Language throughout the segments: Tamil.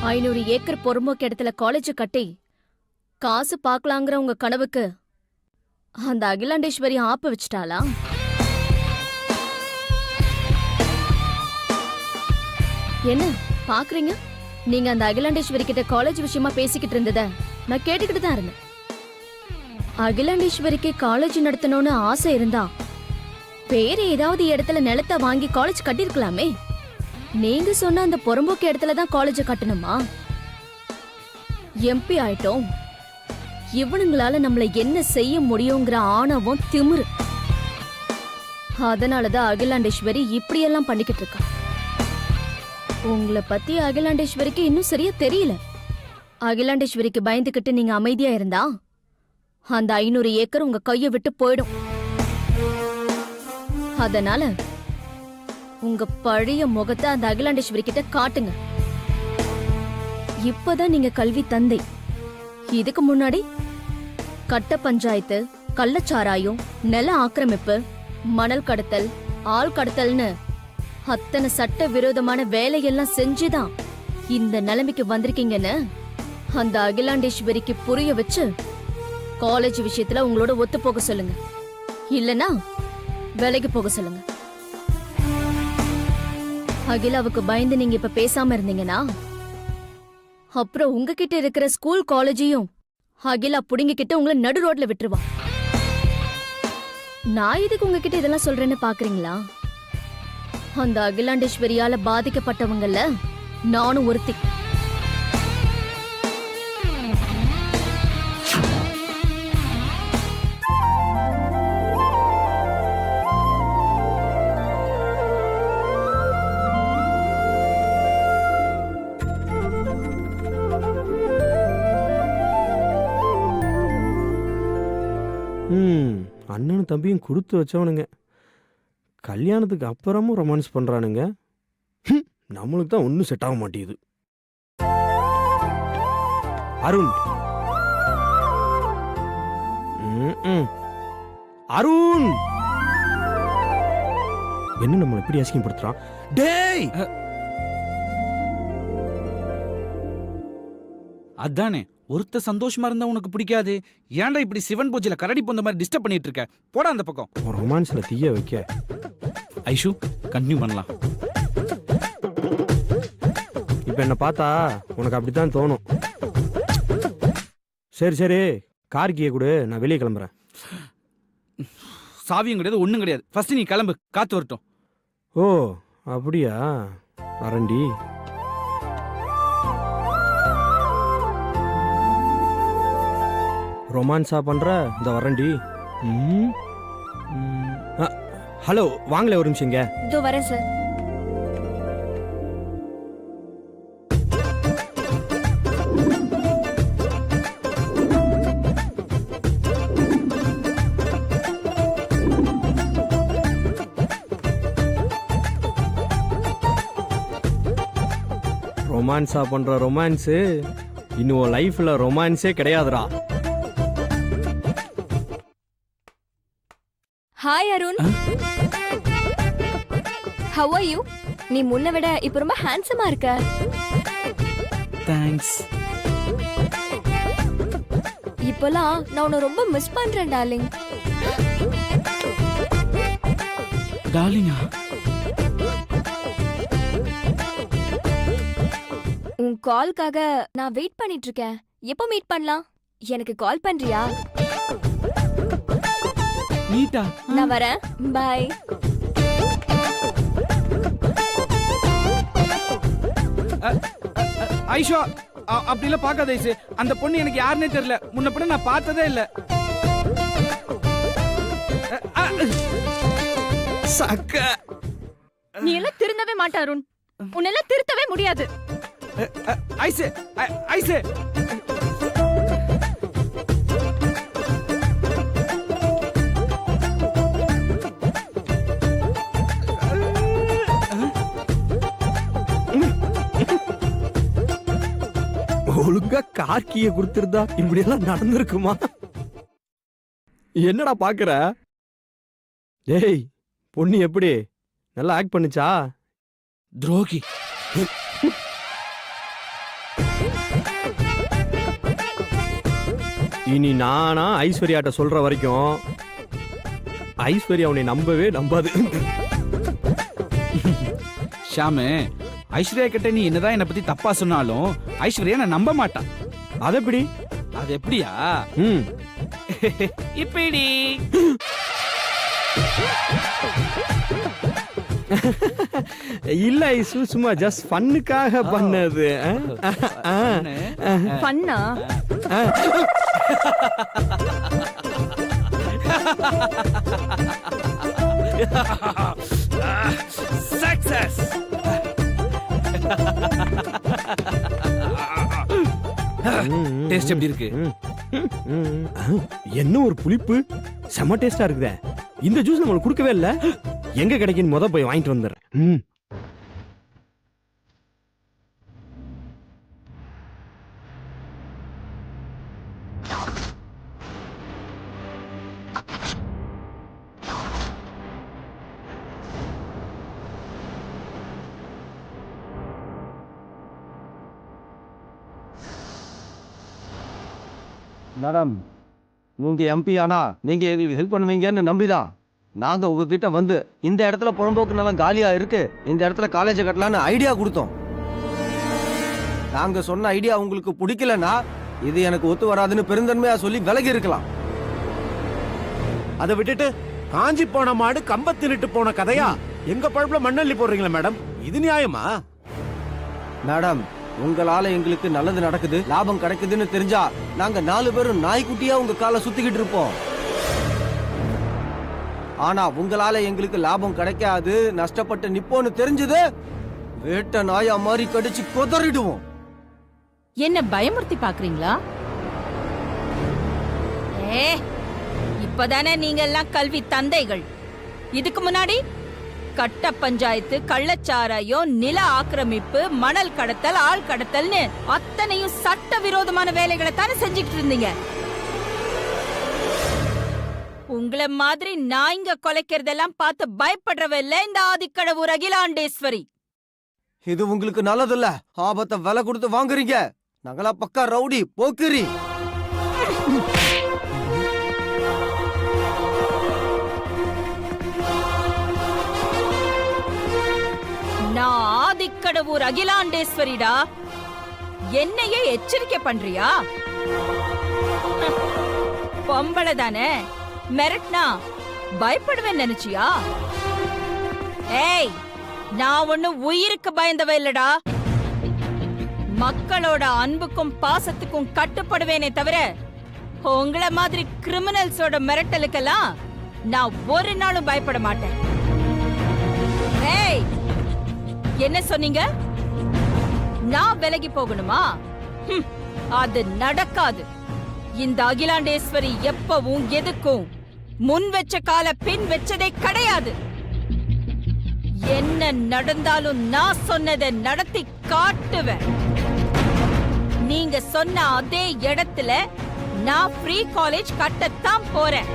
500 ஏக்கர் பொறும்போக்கு இடத்துல காலேஜ் கட்டி காசு பாக்கலாங்கிற உங்க கனவுக்கு அந்த அகிலாண்டேஸ்வரி ஆப்பு வச்சிட்டாளா? என்ன பாக்குறீங்க? நீங்க அந்த அகிலாண்டேஸ்வரி கிட்ட காலேஜ் விஷயமா பேசிக்கிட்டு இருந்தத நான் கேட்டுக்கிட்டு தான் இருந்தேன். அகிலாண்டேஸ்வரிக்கு காலேஜ் நடத்தணும்னு ஆசை இருந்தா வேற ஏதாவது இடத்துல நிலத்தை வாங்கி காலேஜ் கட்டிருக்கலாமே. நீங்க சொன்ன அந்த பொறம்போக்கு இடத்துல தான் காலேஜ் கட்டணுமா? எம்பி ஆயிட்டோம், இவனுங்களால நம்மள என்ன செய்ய முடியுங்கிற ஆணவம் திமிரு. அதனாலதான் அகிலாண்டேஸ்வரி இப்படியெல்லாம் பண்ணிக்கிட்டு இருக்கா. உங்களை பத்தி அகிலாண்டேஸ்வரிக்கு இன்னும் சரியா தெரியல. அகிலாண்டேஸ்வரிக்கு பயந்துகிட்டு நீங்க அமைதியா இருந்தா அந்த 500 ஏக்கர் உங்க கைய விட்டு போயிடும். அதனால உங்க பழைய முகத்தை அந்த அகிலாண்டேஸ்வரி கிட்ட காட்டுங்க. இப்பதான் நீங்க கல்வி தந்தை. இதுக்கு முன்னாடி கட்ட பஞ்சாயத்து, கள்ளச்சாராயம், நில ஆக்கிரமிப்பு, மணல் கடத்தல், ஆள் கடத்தல்னு அத்தனை சட்ட விரோதமான வேலையெல்லாம் செஞ்சுதான் இந்த நிலைமைக்கு வந்திருக்கீங்கன்னு அந்த அகிலாண்டேஸ்வரிக்கு புரிய வச்சு காலேஜ் விஷயத்துல உங்களோட ஒத்து போக சொல்லுங்க. இல்லனா வேலைக்கு போக சொல்லுங்க. அகிலாவுக்கு பயந்து நீங்க இப்ப பேசாம இருந்தீங்கன்னா அப்புறம் உங்ககிட்ட இருக்கிற ஸ்கூல் காலேஜையும் அகிலா புடிங்கிக்கிட்டு உங்களை நடு ரோட்ல விட்டுருவா. நான் இதுக்கு உங்ககிட்ட இதெல்லாம் சொல்றேன்னு பாக்குறீங்களா? அந்த அகிலாண்டேஸ்வரியால பாதிக்கப்பட்டவங்கல நானும் ஒருத்தி. அண்ணனும் தம்பியும் கொடுத்து வச்சவனுங்க, கல்யாணத்துக்கு அப்புறமும் ரொமான்ஸ் பண்றானுங்க. நம்மளுக்கு தான் ஒன்றும் செட் ஆக மாட்டேங்குது. அருண், அருண் என்ன நம்மளை எப்படி அசிங்கப்படுத்துறான்? டேய், அதானே ஒருத்த சந்தோஷமா இருந்தா உனக்கு பிடிக்காது. ஏன்டா இப்படி சிவன் பூஜையில கரடி பொந்த மாதிரி டிஸ்டர்ப் பண்ணிட்டு இருக்க? போடா அந்த பக்கம். ரொமான்ஸ்ல தீய வைக்க. ஐஷு, கண்டினியூ பண்ணலாம். இப்ப என்ன பார்த்தா உனக்கு அப்படித்தான் தோணும். சரி சரி, கார் கீயை கொடு, நான் வெளியே கிளம்புறேன். சாவியும் கிடையாது, ஒண்ணும் கிடையாது. ஃபர்ஸ்ட் நீ கிளம்பு, காத்து வரட்டும். ஓ அப்படியா? வரண்டி. ரொமான்ஸா பண்ற? இந்த வரண்டி. ஹலோ, வாங்களே ஒரு நிமிஷம். இங்க இதோ வரேன் சார். ரொமான்ஸா பண்ற ரொமான்ஸு இன்னும் லைஃப்ல ரொமான்ஸே கிடையாதுடா. Hi Arun, how are you? நீ முன்ன விட இப்ப ரொம்ப ஹேண்ட்ஸமா இருக்க. தேங்க்ஸ். இப்போலாம் நான் உன்னை ரொம்ப மிஸ் பண்றேன் டார்லிங். டார்லிங்கா? உன் கால்காக நான் வெயிட் பண்ணிட்டு இருக்கேன். எப்போ மீட் பண்ணலாம்? எனக்கு கால் பண்றியா? நீட்டா? நான் வரேன், பை. ஐஷா, அப்படிலாம் பார்க்காத ஐசு. அந்த பொண்ணு எனக்கு யாருன்னே தெரியல. முன்ன பின்ன நான் பார்த்ததே இல்ல. சக்க, நீ எல்லாம் திருந்தவே மாட்ட அருண். உன்னெல்லாம் திருத்தவே முடியாது. Ice, ice. ஒழுங்கா கார் கீயை கொடுத்திருந்தா இப்படி எல்லாம் நடந்திருக்குமா? என்னடா பாக்குற? டேய், பொண்ணு எப்படி நல்லா ஆக்ட் பண்ணுச்சா? துரோகி. இனி நானா ஐஸ்வர்யாட்ட சொல்ற வரைக்கும் ஐஸ்வர்யா உன்னை நம்பவே நம்பாது. ஷாமு, ஐஸ்வர்யா கிட்ட நீ என்னதான் என்னை பத்தி தப்பா சொன்னாலும் ஐஸ்வர்யா நான் நம்ப மாட்டான். அது எப்படி? அது எப்படியா? ம் இப்படி இல்ல ஐசு, சும்மா ஜஸ்ட் ஃபன்னுக்காக பண்ணது. பண்ணா சக்சஸ். டேஸ்ட் எப்படி இருக்கு? என்ன ஒரு புளிப்பு, செம டேஸ்டா இருக்குதே. இந்த ஜூஸ் நம்மளுக்கு கொடுக்கவே இல்ல. எங்க கிடைக்குன்னு முத போய் வாங்கிட்டு வந்துடுறேன். மேடம், நீங்க எம்பி ஆனா நீங்க எங்களுக்கு ஹெல்ப் பண்ணுவீங்கன்னு நம்பிதான் நாங்க உங்ககிட்ட வந்து இந்த இடத்துல புறம்போக்கு நிலம் காலியா இருக்கு, இந்த இடத்துல காலேஜ் கட்டலான்னு ஐடியா கொடுத்தோம். நாங்க சொன்ன ஐடியா உங்களுக்கு பிடிக்கலன்னா இது எனக்கு ஒத்து வராதுன்னு பெருந்தன்மையா சொல்லி விலகி இருக்கலாம். அதை விட்டுட்டு காஞ்சி போன மாடு கம்பத்தினிட்டு போன கதையா எங்க பழப்புல மண்ணள்ளி போடுறீங்களா மேடம்? இது நியாயமா? மேடம், உங்களால எங்களுக்கு நல்லது நடக்குது, லாபம் கிடைக்குதுன்னு தெரிஞ்சா நாங்க 4 பேரும் நாய்க்குட்டியா உங்க காலை சுத்திக்கிட்டு இருப்போம். ஆனா உங்களால எங்களுக்கு லாபம் கிடைக்காது, நஷ்டப்பட்டு நிப்போன்னு தெரிஞ்சது வேட்ட நாயா மாதிரி கடிச்சு கொதறிடுவோம். என்ன பயமுறுத்தி பாக்குறீங்களா? இப்பதானே நீங்க எல்லாம் கல்வி தந்தைகள். இதுக்கு முன்னாடி கட்ட பஞ்சாயத்து, கள்ளச்சாராயம், நில ஆக்கிரமிப்பு, மணல் கடத்தல், ஆள் கடத்தல்னு அத்தனையும் சட்ட விரோதமான வேலைகளை தானே செஞ்சுக்கிட்டு இருந்தீங்க. உங்களை மாதிரி நாய்ங்க கொலைக்கிறதெல்லாம் பார்த்து பயப்படுறவ இல்ல இந்த ஆதிக்கடவுர் அகிலாண்டேஸ்வரி. இது உங்களுக்கு நல்லதில்ல, ஆபத்தை விலை கொடுத்து வாங்குறீங்க. நாங்களா பக்கா ரவுடி போக்கிரி. நான் ஆதிக்கடவுர் அகிலாண்டேஸ்வரிடா. என்னையே எச்சரிக்கை பண்றியா? பொம்பளை தானே, மிரட்னா பயப்படுவேன் நினைச்சியா? ஏய், நான் ஒண்ணு உயிருக்கு பயந்தவ இல்லடா. மக்களோட அன்புக்கும் பாசத்துக்கும் கட்டுப்படுவேனே தவிர உங்களை மாதிரி கிரிமினல்ஸோட மிரட்டலுக்கெல்லாம் நான் ஒரு நாளும் பயப்பட மாட்டேன். ஏய், என்ன சொன்னீங்க? நான் விலகி போகணுமா? அது நடக்காது. இந்த அகிலாண்டேஸ்வரி எப்பவும் எதுக்கும் முன் வச்ச கால பின் வச்சதே கிடையாது. என்ன நடந்தாலும் நான் சொன்னதை நடத்தி காட்டுவேன். நீங்க சொன்ன அதே இடத்துல நான் ஃப்ரீ காலேஜ் கட்டத்தான் போறேன்.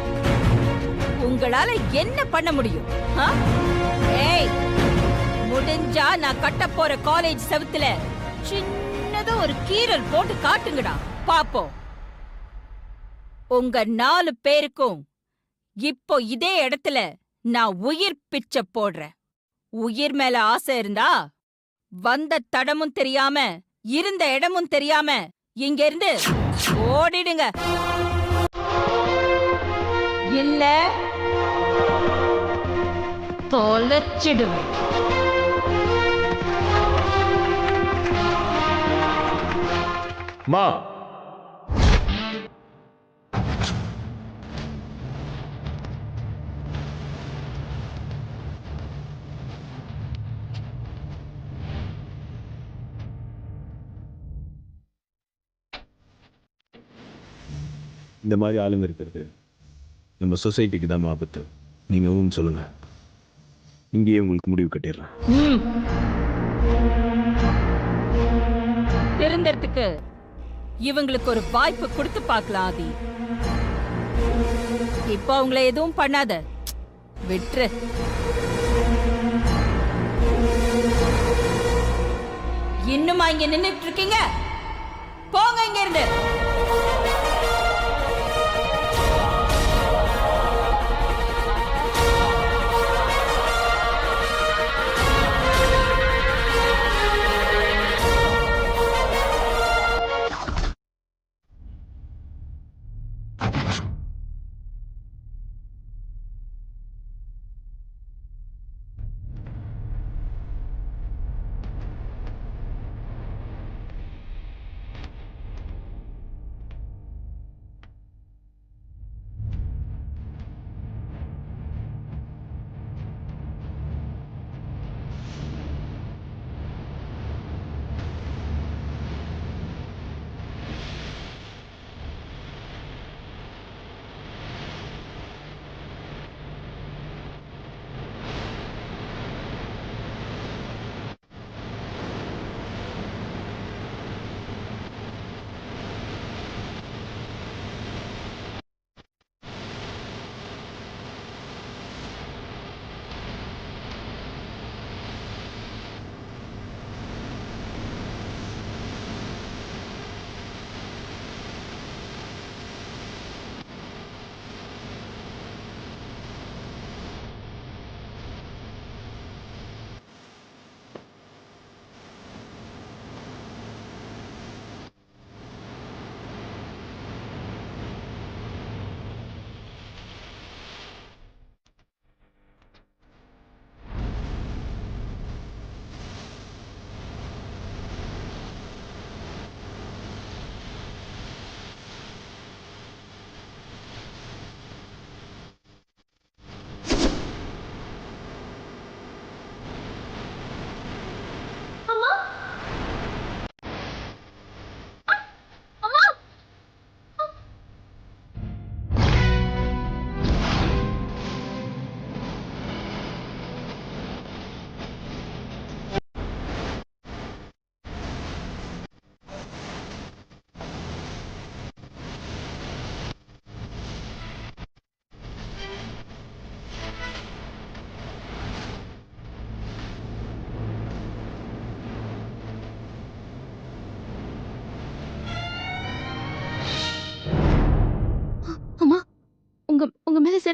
உங்களால என்ன பண்ண முடியும்? ஏய், முடிஞ்சா நான் கட்ட போற காலேஜ் செவுத்துல சின்னதா ஒரு கீறல் போட்டு காட்டுங்கடா பாப்போம். உங்க 4 பேருக்கும் இப்போ இதே இடத்துல நான் உயிர் பிச்சை போடுறேன். உயிர் மேல ஆசை இருந்தா வந்த தடமும் தெரியாம இருந்த இடமும் தெரியாம இங்க இருந்து ஓடிடுங்க. இல்ல தொலைச்சிடுவேன். மா, இந்த மாதிரி ஆளுங்க இருக்கிறது நம்ம சொசைட்டிக்கு தான் ஆபத்து. நீங்க சொல்லுங்க, இங்கேயே உங்களுக்கு முடிவு கட்டிடுறேன். திருந்தறதுக்கு இவங்களுக்கு ஒரு வாய்ப்பு கொடுத்து பார்க்கலாம். ஆதி, இப்போ அவங்கள எதுவும் பண்ணாத, விட்டுரு. இன்னுமா இங்க நின்னுட்டு இருக்கீங்க? போங்க இங்க இருந்து.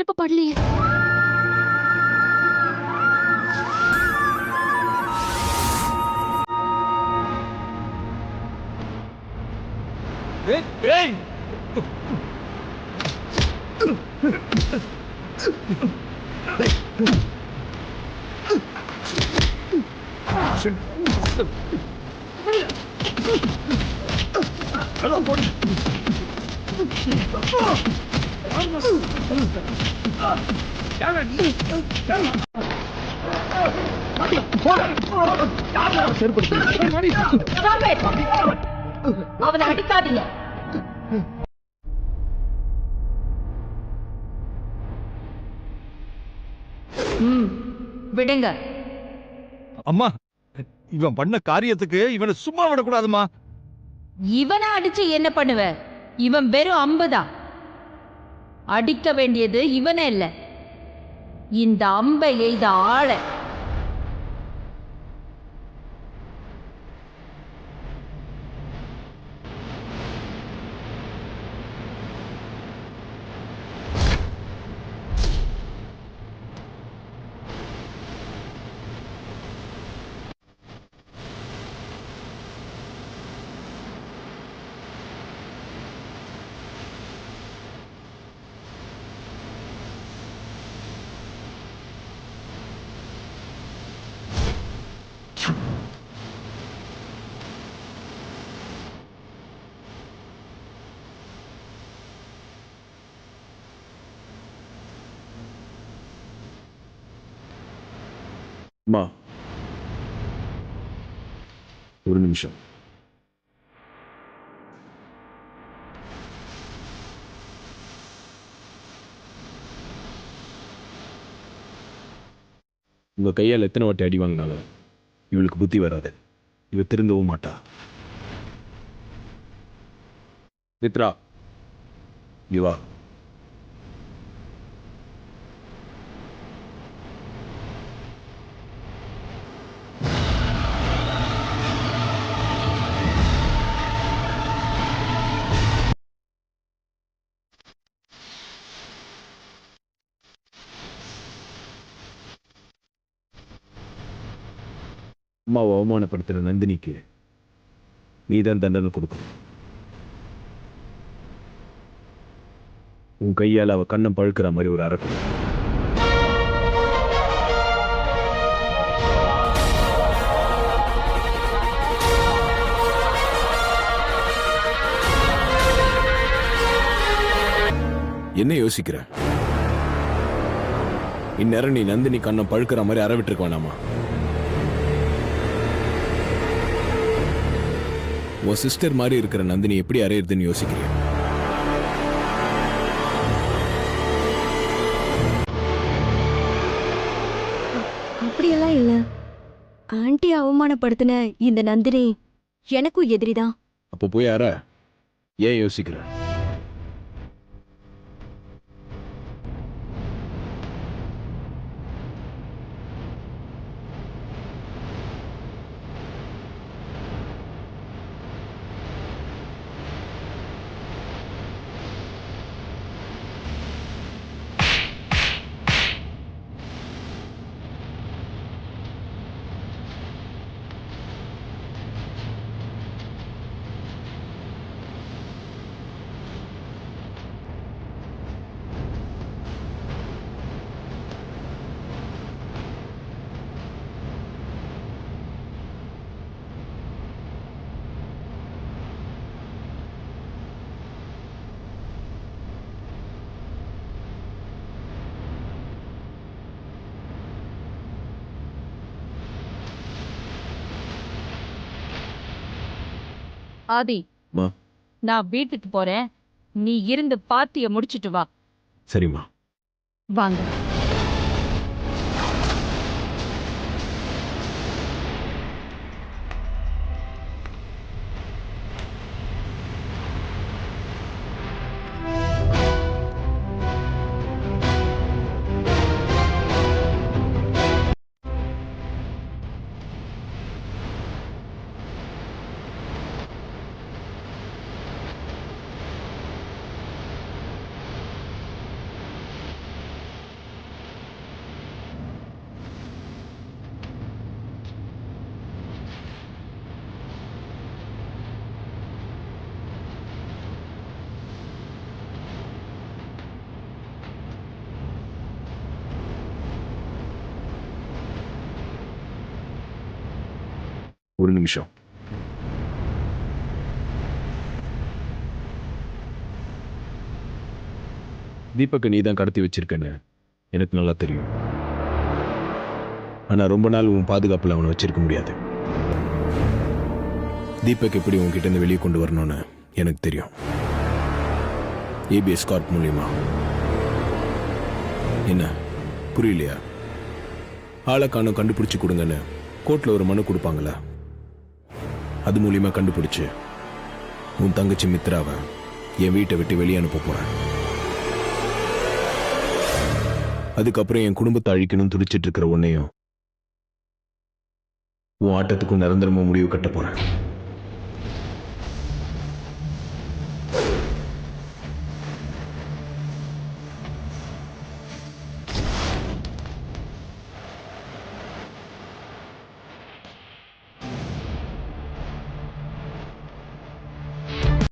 செருப்பு படலையே. அவனை அடிக்காதீங்க. விடுங்க. அம்மா, இவன் பண்ண காரியத்துக்கு இவனை சும்மா விடக்கூடாதுமா. இவனை அடிச்சு என்ன பண்ணுவ? இவன் வெறும் 50 அடிக்க வேண்டியது இவனே இல்ல, இந்த அம்பை எய்த ஆள. அம்மா, ஒரு நிமிஷம். உங்க கையால் எத்தனை வாட்டி அடி வாங்கினாலும் இவளுக்கு புத்தி வராது. இவ திருந்தவும் மாட்டா. மித்ரா, இங்க வா. அம்மாவை அவமானப்படுத்துற நந்தினிக்கு நீதான் தண்டனை கொடுக்கணும். உன் கையால் அவ கண்ணம் பழுக்கிற மாதிரி ஒரு அரக்கு. என்ன யோசிக்கிற? இந்நேரம் நீ நந்தினி கண்ணம் பழுக்கிற மாதிரி அறவிட்டு வேணாமா? உன் சிஸ்டர் மாதிரி இருக்கிற நந்தினி எப்படி அறையிறதுன்னு யோசிக்கிறேன். அப்படியெல்லாம் இல்ல. ஆன்ட்டி அவமானப்படுத்தின இந்த நந்தினி எனக்கும் எதிரிதான். அப்போ போய் அற. ஏன் யோசிக்கிற? ஆதி, மா. நான் வீட்டுக்கு போறேன். நீ இருந்து பாத்திய முடிச்சிட்டு வா. சரிம்மா. வாங்க. ஒரு நிமிஷம். தீபக்கை நீ தான் கடத்தி வச்சிருக்கேன்னு எனக்கு நல்லா தெரியும். ஆனா ரொம்ப நாள் உன் பாதுகாப்புல அவனை வச்சிருக்க முடியாது. தீபக் எப்படி உன்கிட்ட இருந்து வெளியே கொண்டு வரணும்னு எனக்கு தெரியும். ஏபிஎஸ் கார்ப் மூலியமா. என்ன புரியலையா? ஆளக்கானம் கண்டுபிடிச்சு கொடுங்கன்னு கோர்ட்ல ஒரு மனு கொடுப்பாங்களா? அது மூலியமா கண்டுபிடிச்சு உன் தங்கச்சி மித்ராவை என் வீட்டை விட்டு வெளியே அனுப்ப போறேன். அதுக்கப்புறம் என் குடும்பத்தை அழிக்கணும் துடிச்சிட்டு இருக்கிற உன்னையும் உன் ஆட்டத்துக்கும் நிரந்தரமா முடிவு கட்ட போறேன்.